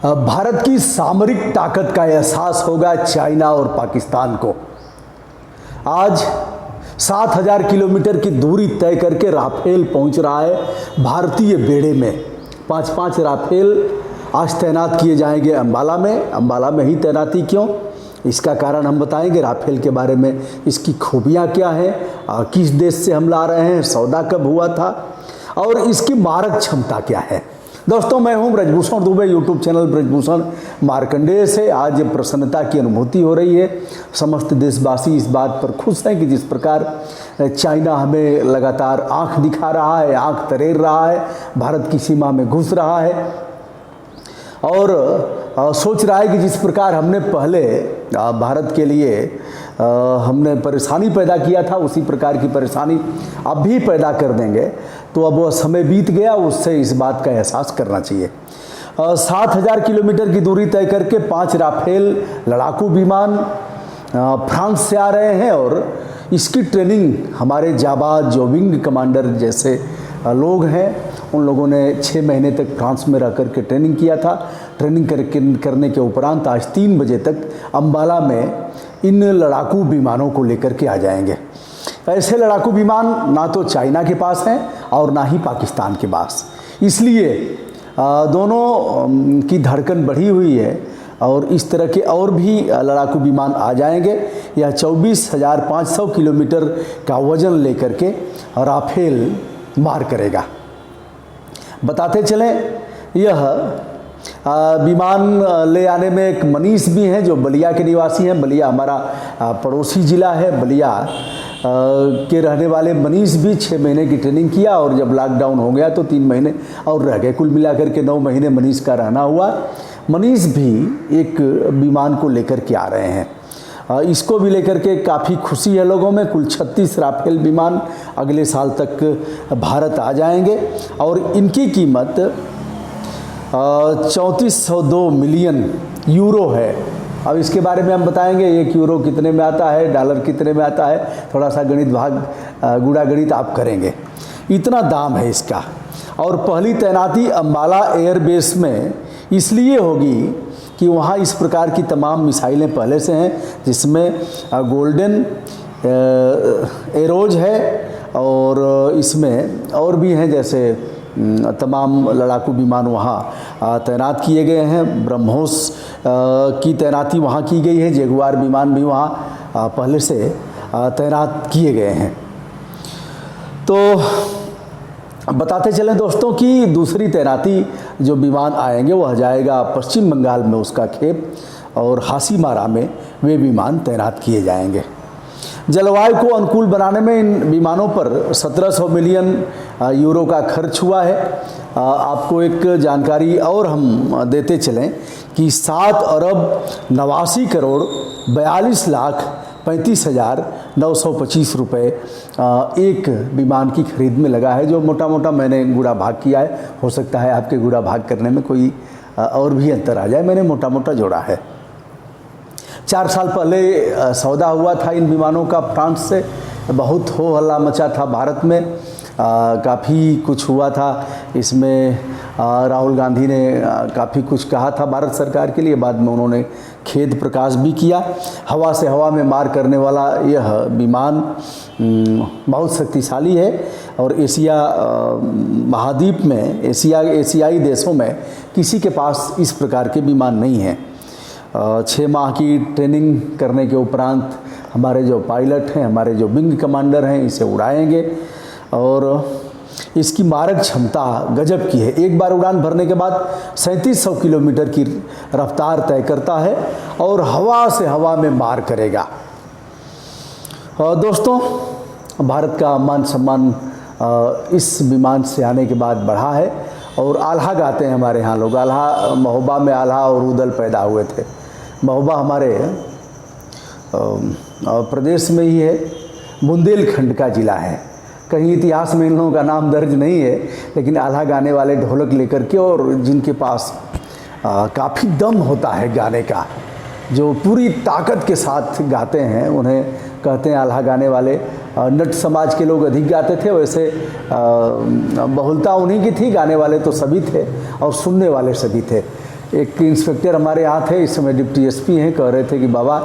भारत की सामरिक ताकत का एहसास होगा चाइना और पाकिस्तान को। आज 7,000 किलोमीटर की दूरी तय करके राफेल पहुंच रहा है भारतीय बेड़े में। 5-5 राफेल आज तैनात किए जाएंगे अंबाला में। अंबाला में ही तैनाती क्यों, इसका कारण हम बताएंगे। राफेल के बारे में इसकी खूबियाँ क्या हैं, किस देश से हम ला रहे हैं, सौदा कब हुआ था और इसकी मारक क्षमता क्या है। दोस्तों, मैं हूं ब्रजभूषण दुबे, यूट्यूब चैनल ब्रजभूषण मार्कंडेय से। आज प्रसन्नता की अनुभूति हो रही है। समस्त देशवासी इस बात पर खुश हैं कि जिस प्रकार चाइना हमें लगातार आंख दिखा रहा है, आंख तरेर रहा है, भारत की सीमा में घुस रहा है और सोच रहा है कि जिस प्रकार हमने पहले भारत के लिए हमने परेशानी पैदा किया था, उसी प्रकार की परेशानी अब भी पैदा कर देंगे। तो अब वह समय बीत गया, उससे इस बात का एहसास करना चाहिए। 7,000 किलोमीटर की दूरी तय करके 5 राफेल लड़ाकू विमान फ्रांस से आ रहे हैं और इसकी ट्रेनिंग हमारे जाबाज जो विंग कमांडर जैसे लोग हैं, उन लोगों ने 6 महीने तक फ्रांस में रह कर के ट्रेनिंग किया था। ट्रेनिंग करने के उपरांत आज 3 बजे तक अंबाला में इन लड़ाकू विमानों को लेकर के आ जाएंगे। ऐसे लड़ाकू विमान ना तो चाइना के पास हैं और ना ही पाकिस्तान के पास, इसलिए दोनों की धड़कन बढ़ी हुई है और इस तरह के और भी लड़ाकू विमान आ जाएंगे। यह 24,500 किलोमीटर का वजन लेकर के राफेल मार करेगा। बताते चलें, यह विमान ले आने में एक मनीष भी हैं जो बलिया के निवासी हैं। बलिया हमारा पड़ोसी ज़िला है। बलिया के रहने वाले मनीष भी 6 महीने की ट्रेनिंग किया और जब लॉकडाउन हो गया तो 3 महीने और रह गए। कुल मिलाकर के 9 महीने मनीष का रहना हुआ। मनीष भी एक विमान को लेकर के आ रहे हैं। इसको भी लेकर के काफ़ी खुशी है लोगों में। कुल 36 राफेल विमान अगले साल तक भारत आ जाएंगे और इनकी कीमत 3402 मिलियन यूरो है। अब इसके बारे में हम बताएंगे, 1 यूरो कितने में आता है, डॉलर कितने में आता है, थोड़ा सा गणित गुणा गणित आप करेंगे। इतना दाम है इसका। और पहली तैनाती अंबाला एयरबेस में इसलिए होगी कि वहाँ इस प्रकार की तमाम मिसाइलें पहले से हैं, जिसमें गोल्डन एरोज है और इसमें और भी हैं, जैसे तमाम लड़ाकू विमान वहाँ तैनात किए गए हैं। ब्रह्मोस की तैनाती वहाँ की गई है। जगुआर विमान भी वहाँ पहले से तैनात किए गए हैं। तो बताते चलें दोस्तों कि दूसरी तैनाती जो विमान आएंगे वह जाएगा पश्चिम बंगाल में, उसका खेप, और हासीमारा में वे विमान तैनात किए जाएंगे। जलवायु को अनुकूल बनाने में इन विमानों पर 1700 मिलियन यूरो का खर्च हुआ है। आपको एक जानकारी और हम देते चलें कि 7 अरब 89 करोड़ 42 लाख 35,925 रुपये एक विमान की खरीद में लगा है, जो मोटा मोटा मैंने गुणा भाग किया है। हो सकता है आपके गुणा भाग करने में कोई और भी अंतर आ जाए, मैंने मोटा मोटा जोड़ा है। 4 साल पहले सौदा हुआ था इन विमानों का फ्रांस से। बहुत हो हल्ला मचा था भारत में, काफ़ी कुछ हुआ था इसमें। राहुल गांधी ने काफ़ी कुछ कहा था भारत सरकार के लिए, बाद में उन्होंने खेद प्रकाश भी किया। हवा से हवा में मार करने वाला यह विमान बहुत शक्तिशाली है और एशिया महाद्वीप में, एशियाई देशों में किसी के पास इस प्रकार के विमान नहीं हैं। 6 माह की ट्रेनिंग करने के उपरांत हमारे जो पायलट हैं, हमारे जो विंग कमांडर हैं, इसे उड़ाएंगे और इसकी मारक क्षमता गजब की है। एक बार उड़ान भरने के बाद 3700 किलोमीटर की रफ्तार तय करता है और हवा से हवा में मार करेगा। दोस्तों, भारत का मान सम्मान इस विमान से आने के बाद बढ़ा है और आल्हा गाते हैं हमारे यहाँ लोग। आल्हा, महोबा में आल्हा और उदल पैदा हुए थे। महोबा हमारे प्रदेश में ही है, बुंदेलखंड का ज़िला है। कहीं इतिहास में इन लोगों का नाम दर्ज नहीं है, लेकिन आल्हा गाने वाले ढोलक लेकर के और जिनके पास काफ़ी दम होता है गाने का, जो पूरी ताकत के साथ गाते हैं, उन्हें कहते हैं आल्हा गाने वाले। नट समाज के लोग अधिक गाते थे, वैसे बहुलता उन्हीं की थी। गाने वाले तो सभी थे और सुनने वाले सभी थे। एक इंस्पेक्टर हमारे यहाँ थे, इस समय डिप्टी एसपी हैं, कह रहे थे कि बाबा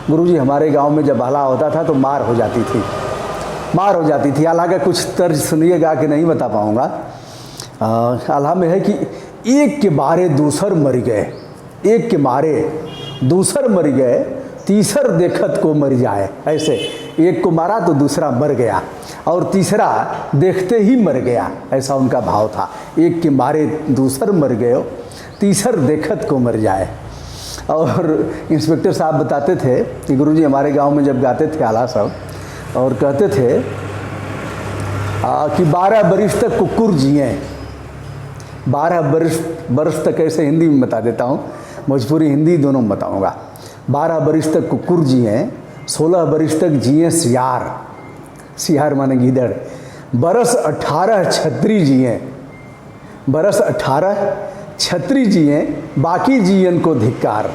गुरुजी हमारे गांव में जब आला होता था तो मार हो जाती थी। हालांकि कुछ तर्ज सुनिएगा कि नहीं बता पाऊँगा। आला में है कि एक के मारे दूसर मर गए, एक के मारे दूसर मर गए, तीसर देखत को मर जाए। ऐसे एक को मारा तो दूसरा मर गया और तीसरा देखते ही मर गया, ऐसा उनका भाव था। एक के मारे दूसर मर गए, तीसर देखत को मर जाए। और इंस्पेक्टर साहब बताते थे कि गुरुजी हमारे गांव में जब गाते थे आला साहब, और कहते थे कि 12 बरिस तक कुकुर जिए। 12 बरस तक, ऐसे हिंदी में बता देता हूँ, भोजपुरी हिंदी दोनों में बताऊँगा। 12 बरिस तक कुकुर जिए, 16 बरिस तक जिए सियार, सियार माने गीदड़। बरस 18 छतरी जिए, बरस 18 छतरी जिए, बाकी जियन को धिक्कार।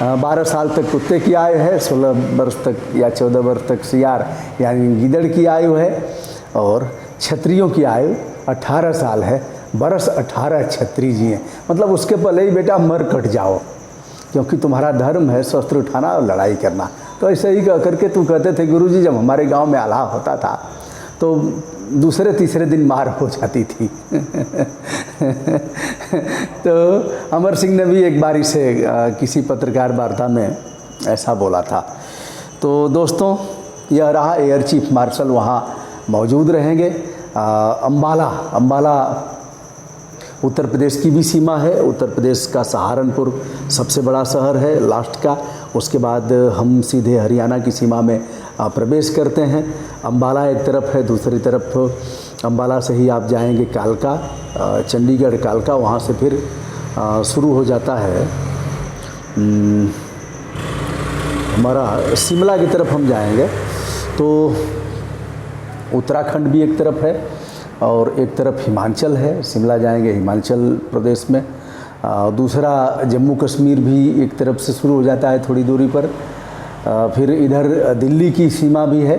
12 साल तक कुत्ते की आयु है, 16 वर्ष तक या 14 वर्ष तक सियार यानी गीदड़ की आयु है, और छतरियों की आयु 18 साल है। बरस 18 छतरी जिए, मतलब उसके पहले ही बेटा मर कट जाओ, क्योंकि तुम्हारा धर्म है शस्त्र उठाना और लड़ाई करना। तो ऐसे ही करके तू कहते थे गुरुजी जब हमारे गांव में आला होता था तो दूसरे तीसरे दिन मार हो जाती थी। तो अमर सिंह ने भी एक बारी से किसी पत्रकार वार्ता में ऐसा बोला था। तो दोस्तों यह रहा, एयर चीफ मार्शल वहाँ मौजूद रहेंगे। अम्बाला उत्तर प्रदेश की भी सीमा है। उत्तर प्रदेश का सहारनपुर सबसे बड़ा शहर है लास्ट का, उसके बाद हम सीधे हरियाणा की सीमा में प्रवेश करते हैं। अम्बाला एक तरफ है, दूसरी तरफ अम्बाला से ही आप जाएंगे कालका, चंडीगढ़ कालका, वहाँ से फिर शुरू हो जाता है हमारा शिमला की तरफ हम जाएंगे। तो उत्तराखंड भी एक तरफ है और एक तरफ हिमाचल है, शिमला जाएंगे हिमाचल प्रदेश में। दूसरा जम्मू कश्मीर भी एक तरफ से शुरू हो जाता है थोड़ी दूरी पर, फिर इधर दिल्ली की सीमा भी है।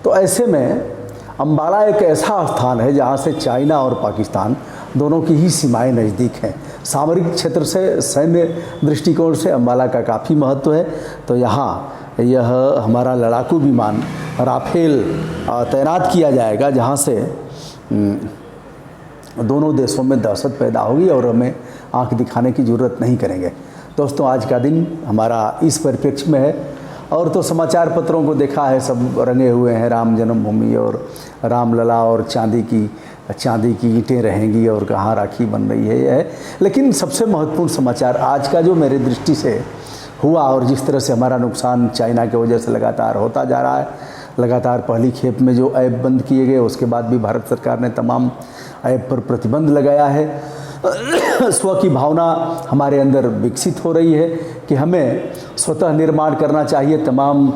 तो ऐसे में अम्बाला एक ऐसा स्थान है जहाँ से चाइना और पाकिस्तान दोनों की ही सीमाएं नज़दीक हैं। सामरिक क्षेत्र से, सैन्य दृष्टिकोण से अम्बाला का काफ़ी महत्व है। तो यहाँ यह हमारा लड़ाकू विमान राफेल तैनात किया जाएगा, जहाँ से दोनों देशों में दहशत पैदा होगी और हमें आंख दिखाने की ज़रूरत नहीं करेंगे। दोस्तों आज का दिन हमारा इस परिप्रेक्ष्य में है। और तो समाचार पत्रों को देखा है, सब रंगे हुए हैं राम जन्मभूमि और रामलला और चांदी की ईंटें रहेंगी और कहाँ राखी बन रही है, यह है। लेकिन सबसे महत्वपूर्ण समाचार आज का जो मेरे दृष्टि से हुआ और जिस तरह से हमारा नुकसान चाइना की वजह से लगातार होता जा रहा है, लगातार पहली खेप में जो ऐप बंद किए गए, उसके बाद भी भारत सरकार ने तमाम ऐप पर प्रतिबंध लगाया है। स्व की भावना हमारे अंदर विकसित हो रही है कि हमें स्वतः निर्माण करना चाहिए। तमाम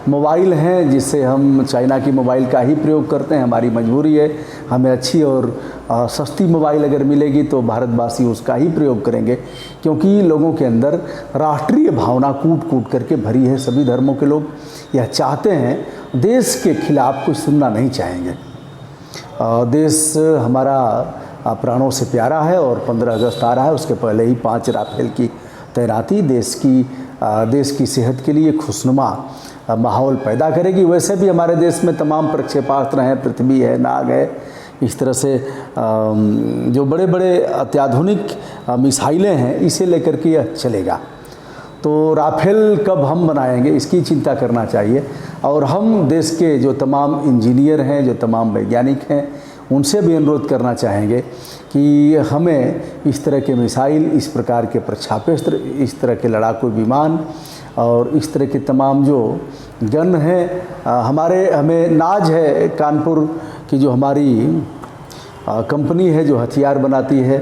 मोबाइल हैं जिससे हम चाइना की मोबाइल का ही प्रयोग करते हैं, हमारी मजबूरी है। हमें अच्छी और सस्ती मोबाइल अगर मिलेगी तो भारतवासी उसका ही प्रयोग करेंगे, क्योंकि लोगों के अंदर राष्ट्रीय भावना कूट कूट करके भरी है। सभी धर्मों के लोग यह चाहते हैं, देश के खिलाफ कुछ सुनना नहीं चाहेंगे। देश हमारा प्राणों से प्यारा है और 15 अगस्त आ रहा है, उसके पहले ही 5 राफेल की तैनाती देश की सेहत के लिए खुशनुमा माहौल पैदा करेगी। वैसे भी हमारे देश में तमाम प्रक्षेपास्त्र हैं, पृथ्वी है, नाग है, इस तरह से जो बड़े बड़े अत्याधुनिक मिसाइलें हैं, इसे लेकर के यह चलेगा। तो राफेल कब हम बनाएंगे इसकी चिंता करना चाहिए। और हम देश के जो तमाम इंजीनियर हैं, जो तमाम वैज्ञानिक हैं, उनसे भी अनुरोध करना चाहेंगे कि हमें इस तरह के मिसाइल, इस प्रकार के प्रक्षेपास्त्र, इस तरह के लड़ाकू विमान और इस तरह के तमाम जो गन हैं, हमें नाज है कानपुर की जो हमारी कंपनी है जो हथियार बनाती है,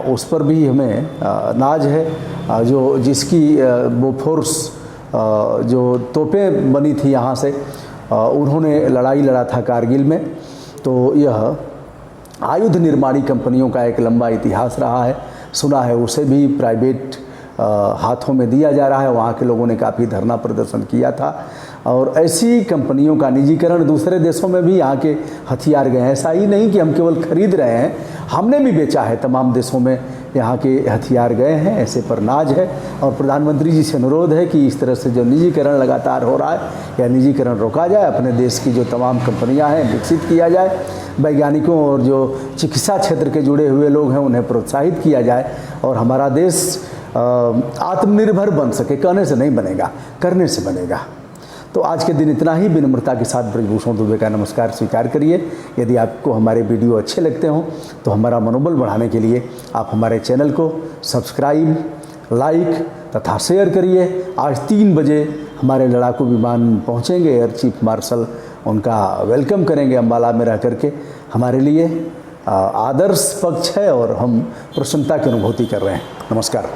उस पर भी हमें नाज है, जो जिसकी बोफोर्स जो तोपें बनी थी यहाँ से, उन्होंने लड़ाई लड़ा था कारगिल में। तो यह आयुध निर्माणी कंपनियों का एक लंबा इतिहास रहा है। सुना है उसे भी प्राइवेट हाथों में दिया जा रहा है। वहाँ के लोगों ने काफ़ी धरना प्रदर्शन किया था और ऐसी कंपनियों का निजीकरण दूसरे देशों में भी यहाँ के हथियार गए हैं। ऐसा ही नहीं कि हम केवल खरीद रहे हैं, हमने भी बेचा है, तमाम देशों में यहाँ के हथियार गए हैं। ऐसे पर नाज है और प्रधानमंत्री जी से अनुरोध है कि इस तरह से जो निजीकरण लगातार हो रहा है या निजीकरण रोका जाए, अपने देश की जो तमाम कंपनियाँ हैं विकसित किया जाए, वैज्ञानिकों और जो चिकित्सा क्षेत्र के जुड़े हुए लोग हैं उन्हें प्रोत्साहित किया जाए और हमारा देश आत्मनिर्भर बन सके। कहने से नहीं बनेगा, करने से बनेगा। तो आज के दिन इतना ही। विनम्रता के साथ ब्रजभूषण दुबे का नमस्कार स्वीकार करिए। यदि आपको हमारे वीडियो अच्छे लगते हों तो हमारा मनोबल बढ़ाने के लिए आप हमारे चैनल को सब्सक्राइब, लाइक तथा शेयर करिए। आज 3 बजे हमारे लड़ाकू विमान पहुंचेंगे। एयर चीफ मार्शल उनका वेलकम करेंगे अम्बाला में रह करके। हमारे लिए आदर्श पक्ष है और हम प्रसन्नता की अनुभूति कर रहे हैं। नमस्कार।